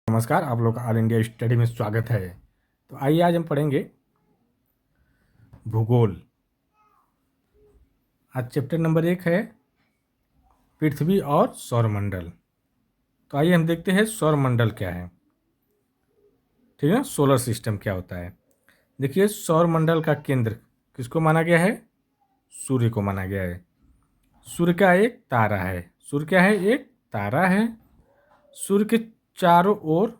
नमस्कार, आप लोग का ऑल इंडिया स्टडी में स्वागत है। तो आइए आज हम पढ़ेंगे भूगोल। आज चैप्टर नंबर 1 है पृथ्वी और सौरमंडल। तो आइए हम देखते हैं सौरमंडल क्या है। ठीक है, सोलर सिस्टम क्या होता है। देखिए, सौरमंडल का केंद्र किसको माना गया है? सूर्य को माना गया है। सूर्य का एक तारा है। सूर्य क्या है? एक तारा है। सूर्य के चारों ओर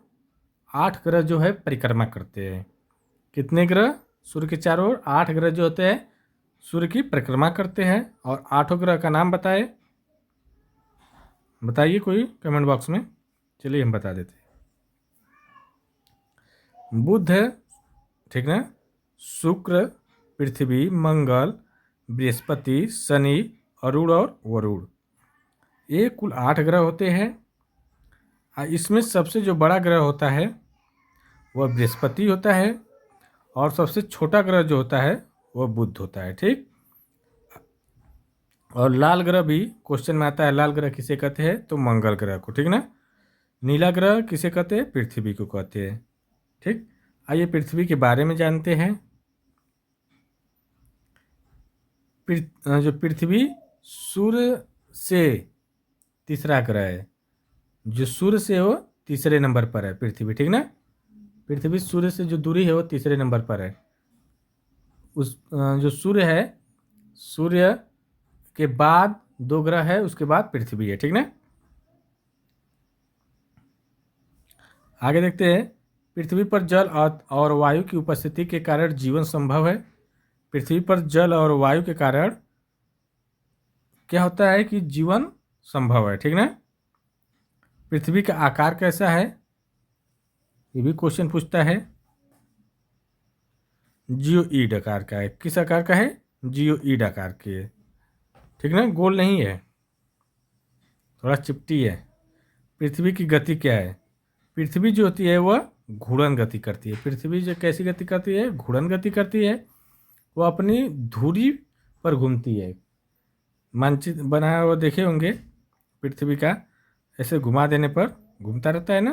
8 ग्रह जो है परिक्रमा करते हैं। कितने ग्रह? सूर्य के चारों ओर 8 ग्रह जो होते हैं सूर्य की परिक्रमा करते हैं। और 8 ग्रह का नाम बताइए कोई कमेंट बॉक्स में। चलिए हम बता देते हैं। बुध है, ठीक ना, शुक्र, पृथ्वी, मंगल, बृहस्पति, शनि, अरुण और वरुण। ये कुल 8 ग्रह होते हैं। इसमें सबसे जो बड़ा ग्रह होता है वह बृहस्पति होता है और सबसे छोटा ग्रह जो होता है वह बुध होता है। ठीक। और लाल ग्रह भी क्वेश्चन में आता है। लाल ग्रह किसे कहते हैं? तो मंगल ग्रह को। ठीक ना। नीला ग्रह किसे कहते हैं? पृथ्वी को कहते हैं। ठीक। आइए पृथ्वी के बारे में जानते हैं। जो पृथ्वी सूर्य से तीसरा ग्रह है। जो सूर्य से वो तीसरे नंबर पर है पृथ्वी। ठीक ना। पृथ्वी सूर्य से जो दूरी है वो तीसरे नंबर पर है। उस जो सूर्य है, सूर्य के बाद 2 ग्रह है, उसके बाद पृथ्वी है। ठीक ना। आगे देखते हैं। पृथ्वी पर जल और वायु की उपस्थिति के कारण जीवन संभव है। पृथ्वी पर जल और वायु के कारण क्या होता है कि जीवन संभव है। ठीक ना। पृथ्वी का आकार कैसा है? ये भी क्वेश्चन पूछता है। जियोइड आकार का है। किस आकार का है? जियोइड आकार की है। ठीक ना, गोल नहीं है, थोड़ा चिपटी है। पृथ्वी की गति क्या है? पृथ्वी जो होती है वह घूर्णन गति करती है। पृथ्वी जो कैसी गति करती है? घूर्णन गति करती है। वो अपनी धुरी पर घूमती है। मानचित्र बनाया हुआ देखे होंगे पृथ्वी का, ऐसे घुमा देने पर घूमता रहता है ना।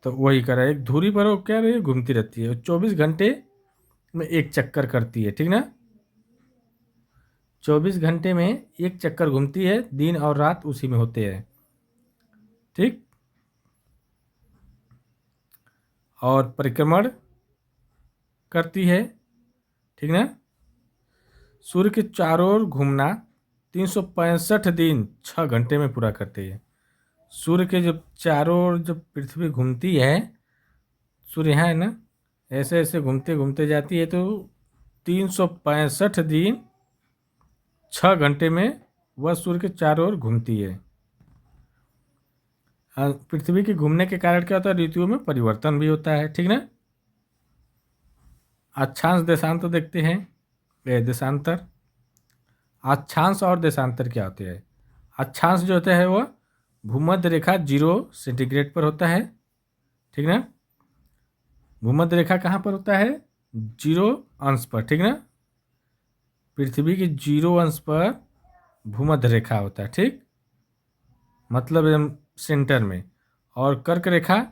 तो वही कर रहा है, एक धुरी पर वो क्या रही है? घूमती रहती है। 24 घंटे में एक चक्कर करती है। ठीक ना। 24 घंटे में एक चक्कर घूमती है। दिन और रात उसी में होते हैं। ठीक। और परिक्रमण करती है। ठीक ना। सूर्य के चारों ओर घूमना 365 दिन 6 घंटे में पूरा करती है। सूर्य के जब चारों ओर जब पृथ्वी घूमती है, सूर्य यहाँ है ना, ऐसे ऐसे घूमते घूमते जाती है, तो 365 दिन 6 घंटे में वह सूर्य के चारों ओर घूमती है। पृथ्वी के घूमने के कारण क्या होता है? ऋतुओं में परिवर्तन भी होता है। ठीक ना। अक्षांश देशांतर देखते हैं। देशांतर, अक्षांश और देशांतर क्या होते हैं? अक्षांश जो होता है वह भूमध्य रेखा 0 सेंटीग्रेड पर होता है। ठीक ना। भूमध्य रेखा कहाँ पर होता है? 0 अंश पर। ठीक ना। पृथ्वी के 0 अंश पर भूमध्य रेखा होता है। ठीक, मतलब एकदम सेंटर में। और कर्क रेखा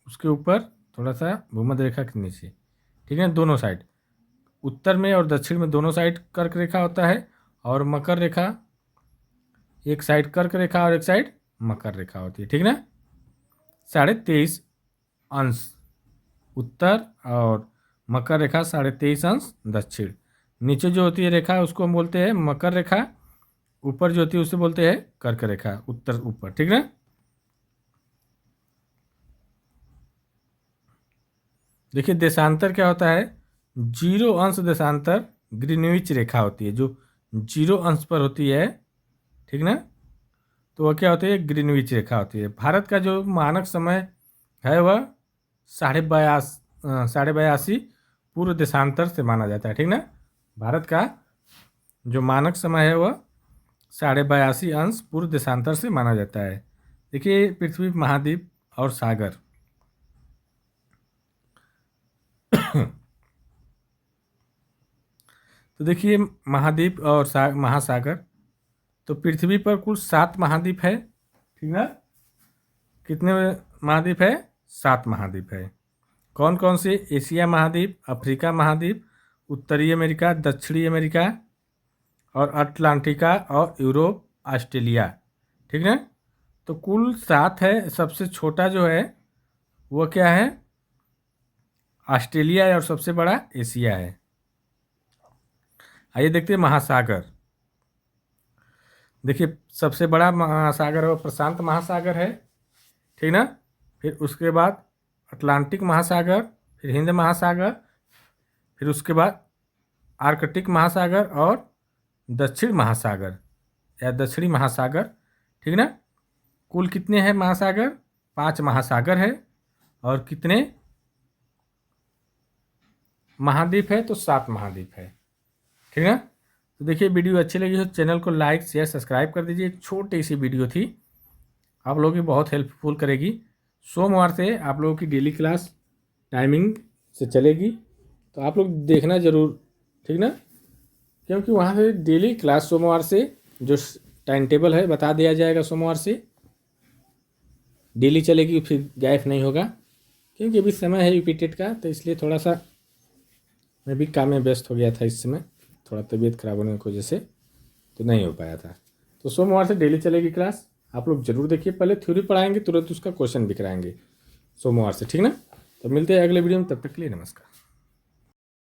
उसके ऊपर, थोड़ा सा भूमध्य रेखा के नीचे। ठीक है, दोनों साइड, उत्तर में और दक्षिण में दोनों साइड कर्क रेखा होता है। और मकर रेखा, एक साइड कर्क रेखा और एक साइड मकर रेखा होती है। ठीक ना। 23.5 अंश उत्तर और मकर रेखा 23.5 अंश दक्षिण। नीचे जो होती है रेखा उसको हम बोलते हैं मकर रेखा। ऊपर जो होती है उसे बोलते हैं कर्क रेखा, उत्तर ऊपर। ठीक ना। देखिए देशांतर क्या होता है? 0 अंश देशांतर ग्रीनविच रेखा होती है, जो 0 अंश पर होती है। ठीक ना। तो वह क्या होती है? ग्रीनविच रेखा होती है। भारत का जो मानक समय है वह 82.5 पूर्व देशांतर से माना जाता है। ठीक ना। भारत का जो मानक समय है वह 82.5 अंश पूर्व देशांतर से माना जाता है। देखिए पृथ्वी, महाद्वीप और सागर। तो देखिए महाद्वीप और महासागर। तो पृथ्वी पर कुल 7 महाद्वीप है। ठीक ना। कितने महाद्वीप है? 7 महाद्वीप है। कौन कौन से? एशिया महाद्वीप, अफ्रीका महाद्वीप, उत्तरी अमेरिका, दक्षिणी अमेरिका और अटलांटिका और यूरोप, ऑस्ट्रेलिया। ठीक है, तो कुल 7 है। सबसे छोटा जो है वो क्या है? ऑस्ट्रेलिया है और सबसे बड़ा एशिया है। आइए देखते हैं महासागर। देखिए सबसे बड़ा महासागर है प्रशांत महासागर है, ठीक ना। फिर उसके बाद अटलांटिक महासागर, फिर हिंद महासागर, फिर उसके बाद आर्कटिक महासागर और दक्षिण महासागर या दक्षिणी महासागर, ठीक ना। कुल कितने हैं महासागर? 5 महासागर है। और कितने महाद्वीप है? तो 7 महाद्वीप है, ठीक है। तो देखिए वीडियो अच्छी लगी हो चैनल को लाइक शेयर सब्सक्राइब कर दीजिए। एक छोटी सी वीडियो थी, आप लोगों की बहुत हेल्पफुल करेगी। सोमवार से आप लोगों की डेली क्लास टाइमिंग से चलेगी, तो आप लोग देखना ज़रूर, ठीक ना, क्योंकि वहाँ से डेली क्लास सोमवार से जो टाइम टेबल है बता दिया जाएगा। सोमवार से डेली चलेगी, फिर गैप नहीं होगा, क्योंकि अभी समय है यूपीटेट का, तो इसलिए थोड़ा सा मैं भी काम में व्यस्त हो गया था। इस समय थोड़ा तबीयत खराब होने की वजह से तो नहीं हो पाया था। तो सोमवार से डेली चलेगी क्लास, आप लोग जरूर देखिए। पहले थ्योरी पढ़ाएंगे, तुरंत उसका क्वेश्चन भी कराएंगे सोमवार से, ठीक ना। तो मिलते हैं अगले वीडियो में, तब तक के लिए नमस्कार।